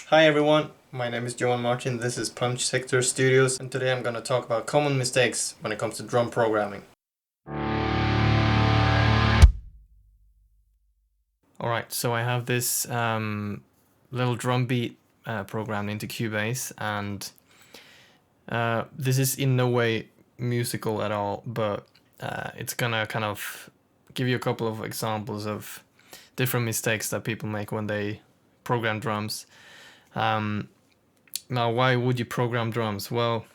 Hi everyone, my name is Johan Martin, this is Punch Sector Studios, and today I'm going to talk about common mistakes when it comes to drum programming. Alright, so I have this little drum beat programmed into Cubase, and this is in no way musical at all, but it's gonna kind of give you a couple of examples of different mistakes that people make when they program drums. Now, why would you program drums? Well,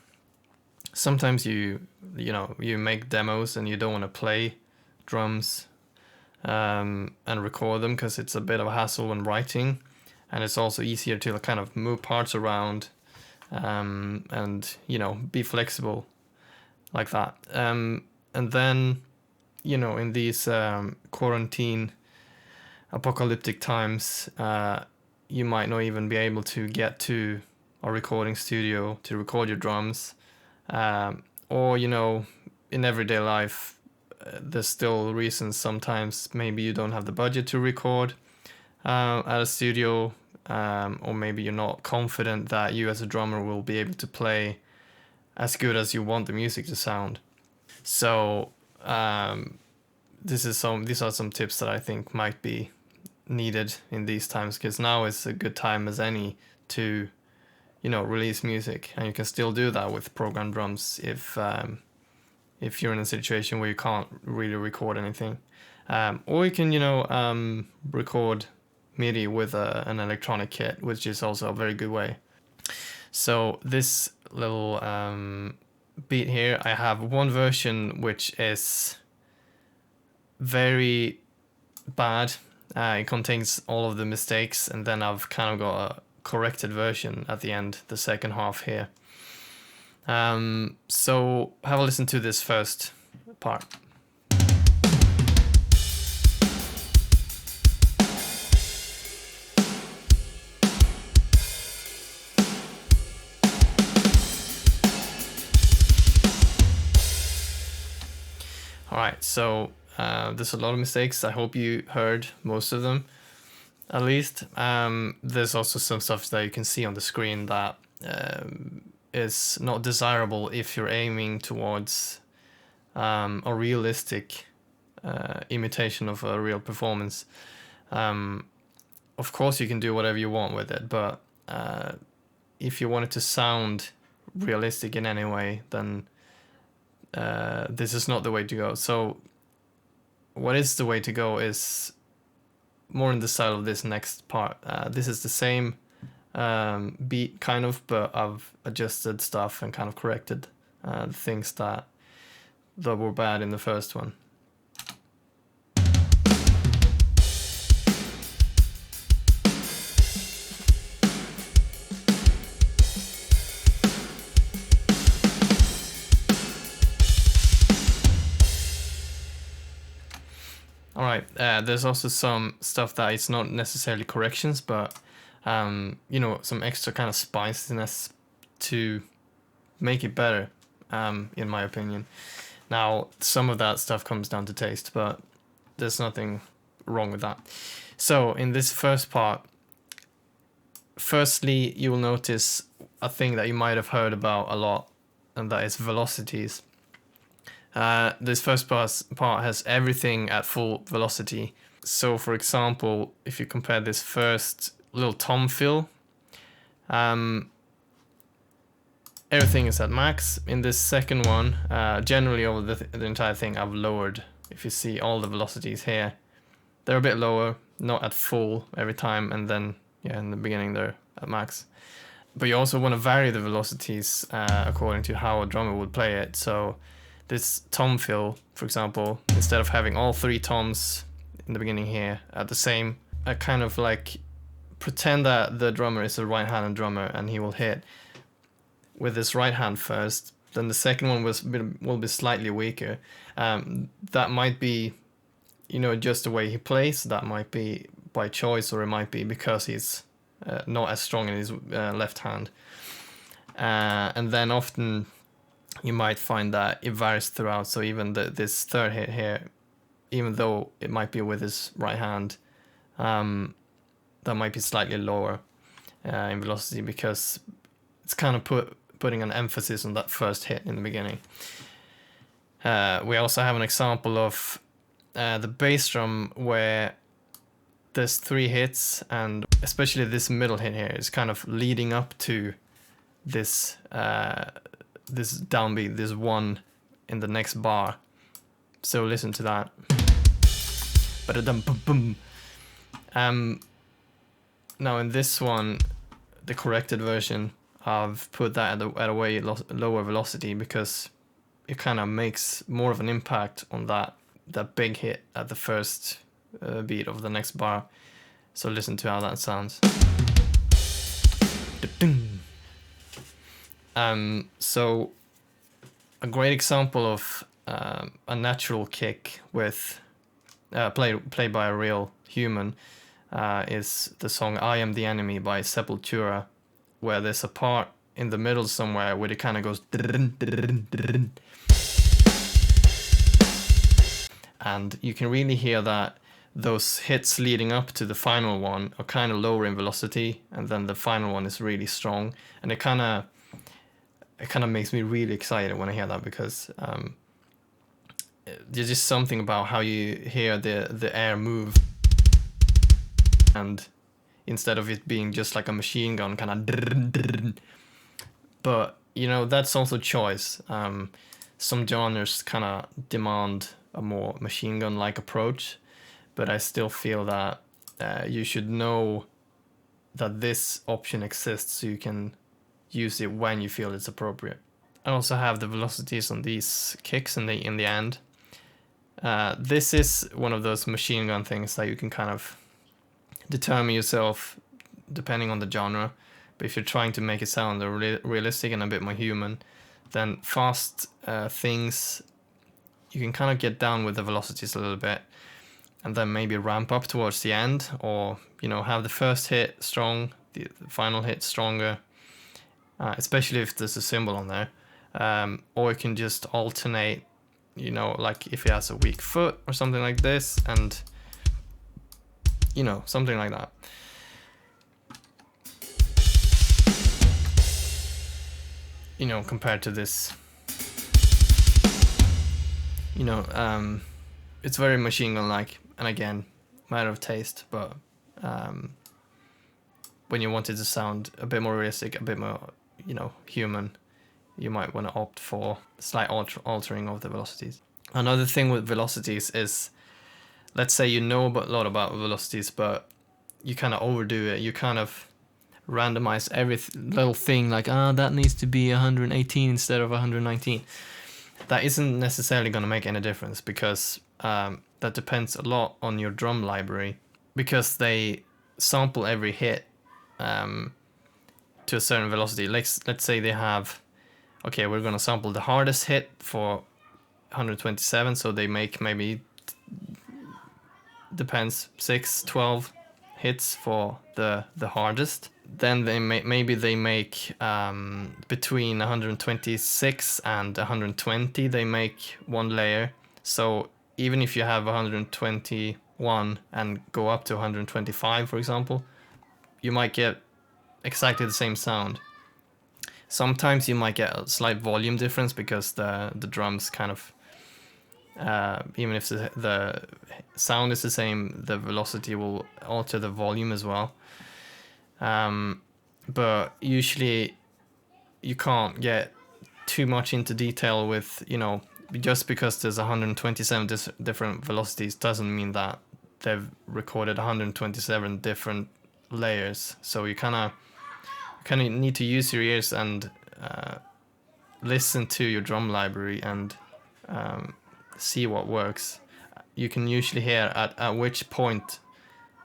sometimes you make demos and you don't want to play drums and record them because it's a bit of a hassle when writing, and it's also easier to kind of move parts around and be flexible like that. And then in these quarantine apocalyptic times, you might not even be able to get to a recording studio to record your drums, or in everyday life, there's still reasons. Sometimes maybe you don't have the budget to record at a studio, or maybe you're not confident that you as a drummer will be able to play as good as you want the music to sound. So these are some tips that I think might be needed in these times, because now is a good time as any to release music, and you can still do that with programmed drums if you're in a situation where you can't really record anything, or you can record MIDI with an electronic kit, which is also a very good way. So this little beat here, I have one version which is very bad. It contains all of the mistakes, and then I've kind of got a corrected version at the end, the second half here. So have a listen to this first part. Alright, so there's a lot of mistakes. I hope you heard most of them, at least. There's also some stuff that you can see on the screen that is not desirable if you're aiming towards a realistic imitation of a real performance. Of course, you can do whatever you want with it, but if you want it to sound realistic in any way, then this is not the way to go. So what is the way to go is more in the style of this next part. This is the same beat kind of, but I've adjusted stuff and kind of corrected things that were bad in the first one. Alright, there's also some stuff that it's not necessarily corrections, but some extra kind of spiciness to make it better, in my opinion. Now, some of that stuff comes down to taste, but there's nothing wrong with that. So in this first part, firstly, you will notice a thing that you might have heard about a lot, and that is velocities. This first part has everything at full velocity. So for example, if you compare this first little tom fill, everything is at max. In this second one, generally over the entire thing, I've lowered. If you see all the velocities here, they're a bit lower, not at full every time, and then in the beginning they're at max. But you also want to vary the velocities according to how a drummer would play it. So this tom fill, for example, instead of having all three toms in the beginning here at the same, I kind of like pretend that the drummer is a right-handed drummer, and he will hit with his right hand first, then the second one will be slightly weaker. That might be just the way he plays. That might be by choice, or it might be because he's not as strong in his left hand. And then often you might find that it varies throughout. So even this third hit here, even though it might be with his right hand, that might be slightly lower. in velocity, because it's kind of putting an emphasis on that first hit in the beginning. We also have an example of the bass drum where there's 3 hits, and especially this middle hit here is kind of leading up to this this downbeat, this 1 in the next bar. So listen to that. Now in this one, the corrected version, I've put that at a way lower velocity, because it kind of makes more of an impact on that big hit at the first beat of the next bar. So listen to how that sounds. So a great example of a natural kick with played by a real human is the song "I Am the Enemy" by Sepultura, where there's a part in the middle somewhere where it kind of goes, and you can really hear that those hits leading up to the final one are kind of lower in velocity, and then the final one is really strong, and it kind of makes me really excited when I hear that, because there's just something about how you hear the air move, and instead of it being just like a machine gun kind of, but you know, that's also choice. Some genres kind of demand a more machine gun like approach, but I still feel that you should know that this option exists, so you can use it when you feel it's appropriate. I also have the velocities on these kicks in the end. This is one of those machine gun things that you can kind of determine yourself depending on the genre. But if you're trying to make it sound realistic and a bit more human, then fast things, you can kind of get down with the velocities a little bit, and then maybe ramp up towards the end, or you know, have the first hit strong, the final hit stronger, especially if there's a cymbal on there, or you can just alternate, you know, like if it has a weak foot or something like this, and you know, something like that. You know, compared to this, you know, it's very machine gun like, and again, matter of taste, but when you want it to sound a bit more realistic, a bit more, you know, human, you might want to opt for slight altering of the velocities. Another thing with velocities is, let's say you know a lot about velocities, but you kind of overdo it. You kind of randomize every little thing, like, that needs to be 118 instead of 119. That isn't necessarily going to make any difference, because that depends a lot on your drum library, because they sample every hit to a certain velocity. Let's say they have, okay, we're going to sample the hardest hit for 127, so they make maybe, depends, 6, 12 hits for the hardest. Then they maybe they make between 126 and 120, they make one layer. So even if you have 121 and go up to 125, for example, you might get exactly the same sound. Sometimes you might get a slight volume difference, because the drums kind of, even if the sound is the same, the velocity will alter the volume as well. But usually you can't get too much into detail with, you know, just because there's 127 different velocities doesn't mean that they've recorded 127 different layers. So you kind of need to use your ears and listen to your drum library and see what works. You can usually hear at which point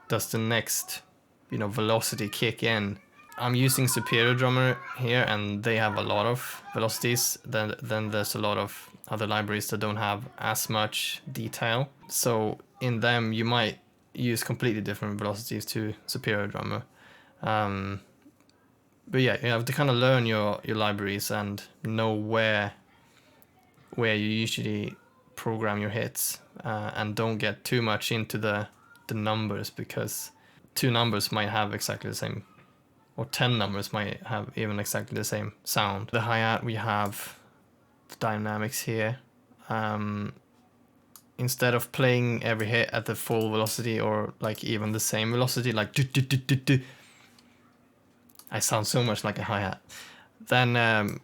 does the next, you know, velocity kick in. I'm using Superior Drummer here, and they have a lot of velocities. Then there's a lot of other libraries that don't have as much detail. So in them you might use completely different velocities to Superior Drummer. But yeah, you have to kind of learn your libraries and know where you usually program your hits, and don't get too much into the numbers, because two numbers might have exactly the same or 10 numbers might have even exactly the same sound. The hi-hat, we have the dynamics here. Instead of playing every hit at the full velocity or like even the same velocity, like do, do, do, do, do. I sound so much like a hi-hat. Then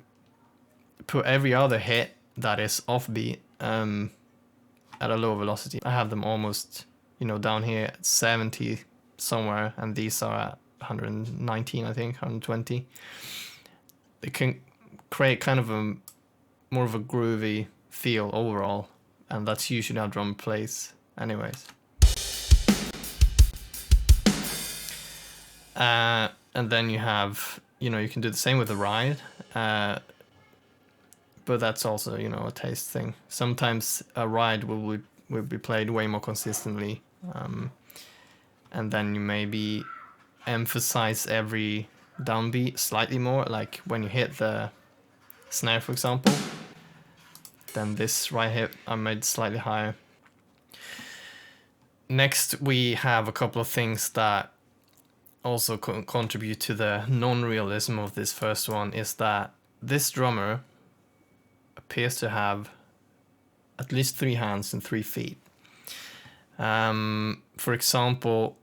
put every other hit that is offbeat at a low velocity. I have them almost, you know, down here at 70 somewhere, and these are at 119, I think, 120. They can create kind of a more of a groovy feel overall, and that's usually how drum plays anyways. And then you have, you know, you can do the same with the ride, but that's also, you know, a taste thing. Sometimes a ride will be played way more consistently, and then you maybe emphasize every downbeat slightly more, like when you hit the snare, for example, then this right hit I made slightly higher. Next, we have a couple of things that also contribute to the non-realism of this first one, is that this drummer appears to have at least 3 hands and 3 feet. For example,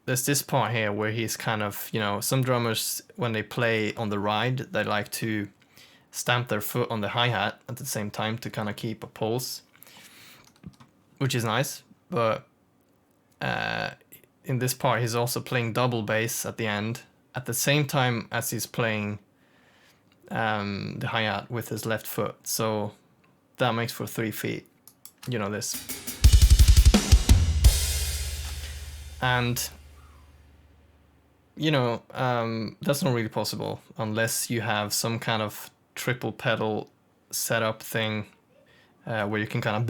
there's this part here where he's kind of, you know, some drummers, when they play on the ride, they like to stamp their foot on the hi-hat at the same time to kind of keep a pulse, which is nice. But in this part, he's also playing double bass at the end at the same time as he's playing the hi-hat with his left foot. So that makes for 3 feet, you know, this. And, you know, that's not really possible unless you have some kind of triple pedal setup thing where you can kind of,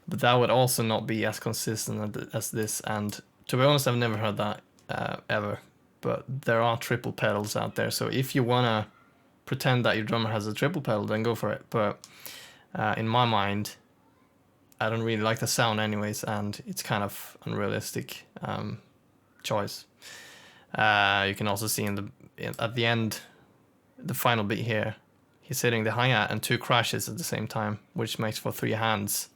but that would also not be as consistent as this. And to be honest, I've never heard that ever, but there are triple pedals out there. So if you want to pretend that your drummer has a triple pedal, then go for it. But in my mind, I don't really like the sound anyways, and it's kind of unrealistic choice. You can also see at the end, the final beat here, he's hitting the hi-hat and 2 crashes at the same time, which makes for 3 hands.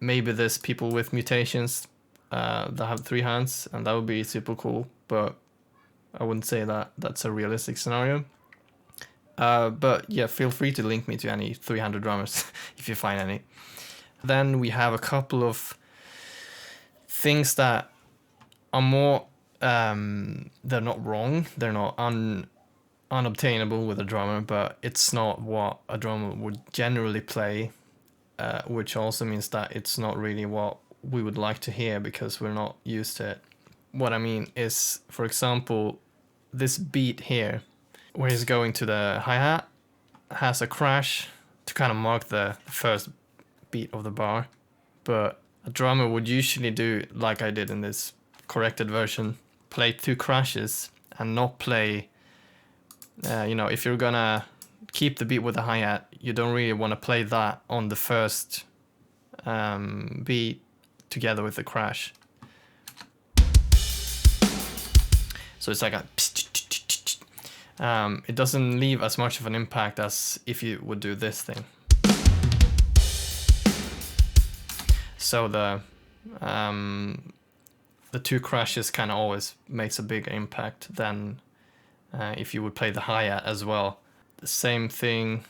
Maybe there's people with mutations that have 3 hands, and that would be super cool, but I wouldn't say that that's a realistic scenario. But yeah, feel free to link me to any 300 drummers if you find any. Then we have a couple of things that are more, they're not wrong, they're not unobtainable with a drummer, but it's not what a drummer would generally play, which also means that it's not really what we would like to hear because we're not used to it. What I mean is, for example, this beat here, where he's going to the hi-hat, has a crash to kind of mark the first beat of the bar, but a drummer would usually do, like I did in this corrected version, play 2 crashes and not play, you know, if you're gonna keep the beat with the hi-hat, you don't really want to play that on the first beat together with the crash. So it's like a it doesn't leave as much of an impact as if you would do this thing. So the 2 crashes kind of always makes a bigger impact than if you would play the hi-hat as well. The same thing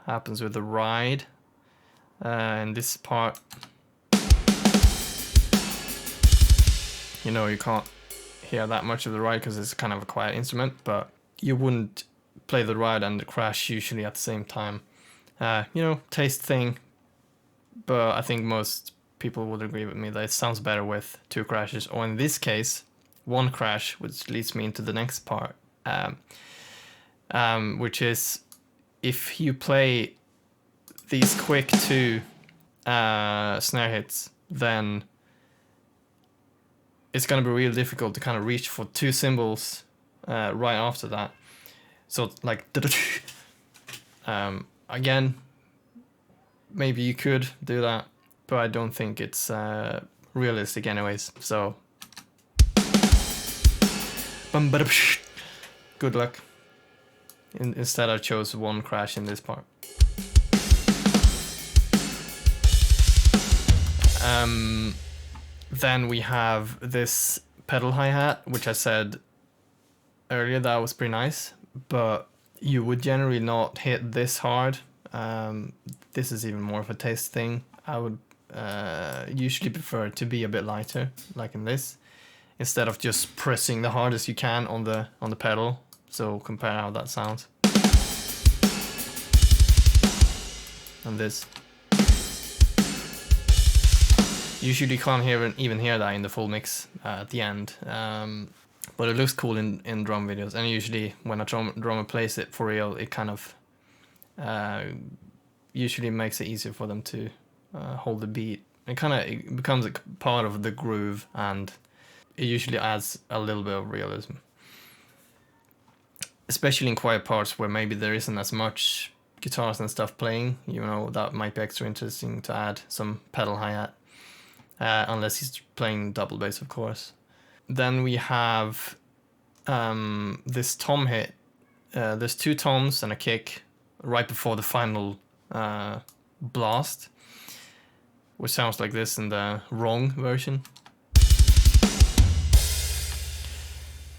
happens with the ride. In this part, you know, you can't hear that much of the ride because it's kind of a quiet instrument, but you wouldn't play the ride and the crash usually at the same time. You know, taste thing, but I think most people would agree with me that it sounds better with 2 crashes, or in this case, 1 crash, which leads me into the next part, which is if you play these quick 2 snare hits, then it's going to be really difficult to kind of reach for 2 cymbals right after that. So like, again, maybe you could do that, but I don't think it's realistic anyways. So Good luck. Instead I chose one crash in this part. Then we have this pedal hi-hat, which I said earlier that was pretty nice, but you would generally not hit this hard. This is even more of a taste thing. I would usually prefer it to be a bit lighter, like in this, instead of just pressing the hardest you can on the pedal. So compare how that sounds. And this. Usually can't even hear that in the full mix at the end. But it looks cool in drum videos, and usually when a drummer plays it for real, it kind of usually makes it easier for them to hold the beat. It becomes a part of the groove, and it usually adds a little bit of realism. Especially in quiet parts where maybe there isn't as much guitars and stuff playing, you know, that might be extra interesting to add some pedal hi-hat. Unless he's playing double bass, of course. Then we have this tom hit. There's 2 toms and a kick right before the final blast, which sounds like this in the wrong version.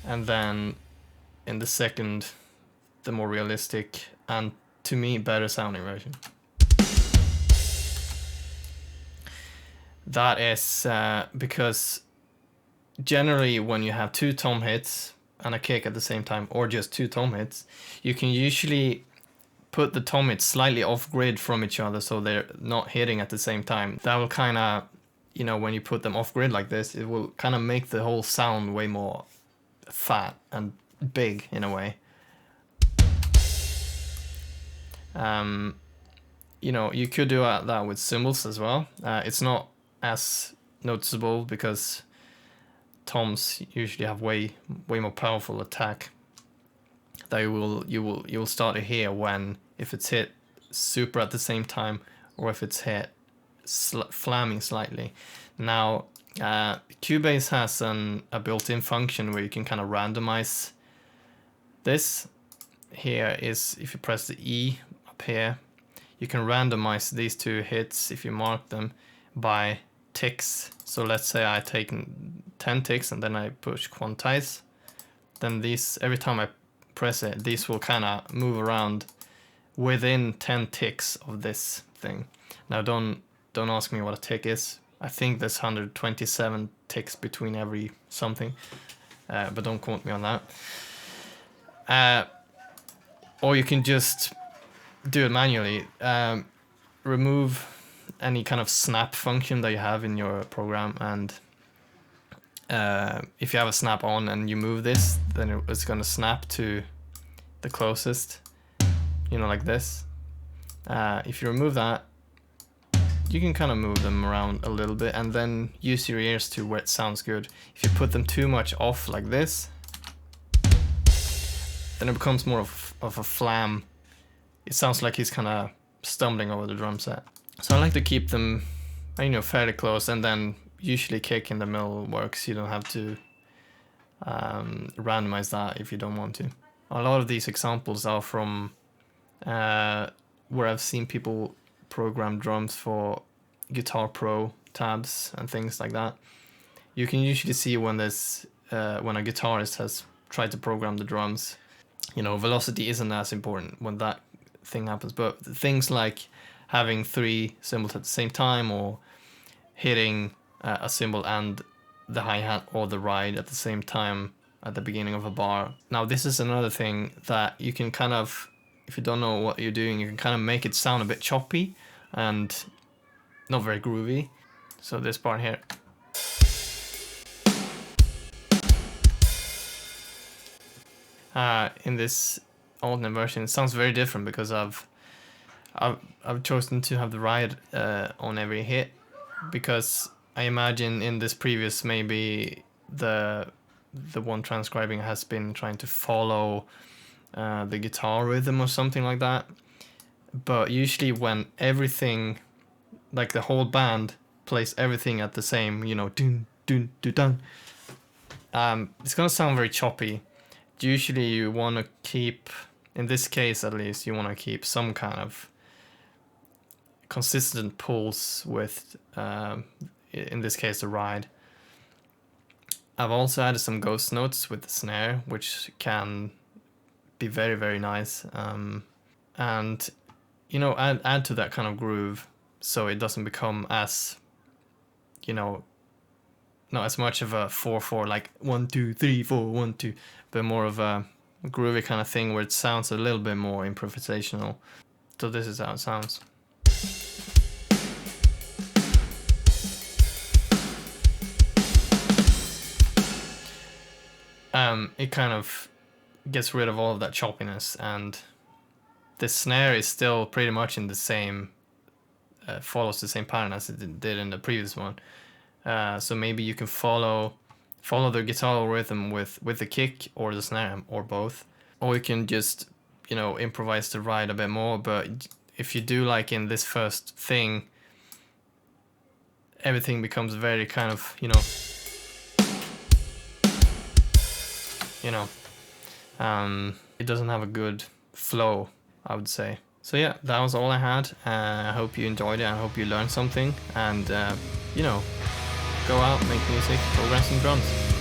And then in the second, the more realistic and, to me, better sounding version. That is because generally when you have 2 tom hits and a kick at the same time, or just 2 tom hits, you can usually put the tom hits slightly off grid from each other so they're not hitting at the same time. That will kind of, you know, when you put them off grid like this, it will kind of make the whole sound way more fat and big in a way. You know, you could do that with cymbals as well. It's not as noticeable because toms usually have way more powerful attack that you will start to hear when, if it's hit super at the same time or if it's hit flamming slightly. Now Cubase has a built-in function where you can kind of randomize this. Here is, if you press the E up here, you can randomize these 2 hits if you mark them by ticks. So let's say I take 10 ticks and then I push quantize. Then these, every time I press it, these will kind of move around within 10 ticks of this thing. Now don't ask me what a tick is. I think there's 127 ticks between every something, but don't quote me on that. Or you can just do it manually. Remove any kind of snap function that you have in your program, and if you have a snap on and you move this, then it's going to snap to the closest, you know, like this. If you remove that, you can kind of move them around a little bit and then use your ears to where it sounds good. If you put them too much off like this, then it becomes more of a flam. It sounds like he's kind of stumbling over the drum set. So I like to keep them, you know, fairly close, and then usually kick in the middle works. You don't have to randomize that if you don't want to. A lot of these examples are from where I've seen people program drums for Guitar Pro tabs and things like that. You can usually see when there's when a guitarist has tried to program the drums. You know, velocity isn't as important when that thing happens, but things like having 3 cymbals at the same time, or hitting a cymbal and the hi-hat or the ride at the same time at the beginning of a bar. Now this is another thing that you can kind of, if you don't know what you're doing, you can kind of make it sound a bit choppy and not very groovy. So this part here. In this alternate version, it sounds very different because I've chosen to have the ride on every hit, because I imagine in this previous, maybe the one transcribing has been trying to follow the guitar rhythm or something like that. But usually when everything, like the whole band plays everything at the same, you know, dun dun dun dun, It's gonna sound very choppy. Usually you want to keep, in this case at least, you want to keep some kind of consistent pulse with, in this case, the ride. I've also added some ghost notes with the snare, which can be very, very nice. And, you know, add to that kind of groove so it doesn't become as, you know, not as much of a 4/4, like 1 2 3 4 1 2, but more of a groovy kind of thing where it sounds a little bit more improvisational. So this is how it sounds. It kind of gets rid of all of that choppiness, and the snare is still pretty much in the same, follows the same pattern as it did in the previous one. So maybe you can follow the guitar rhythm with the kick or the snare or both, or you can just, you know, improvise the ride a bit more. But if you do like in this first thing, everything becomes very kind of, you know, it doesn't have a good flow, I would say. So yeah, that was all I had. I hope you enjoyed it. I hope you learned something, and you know, go out, make music, program some drums.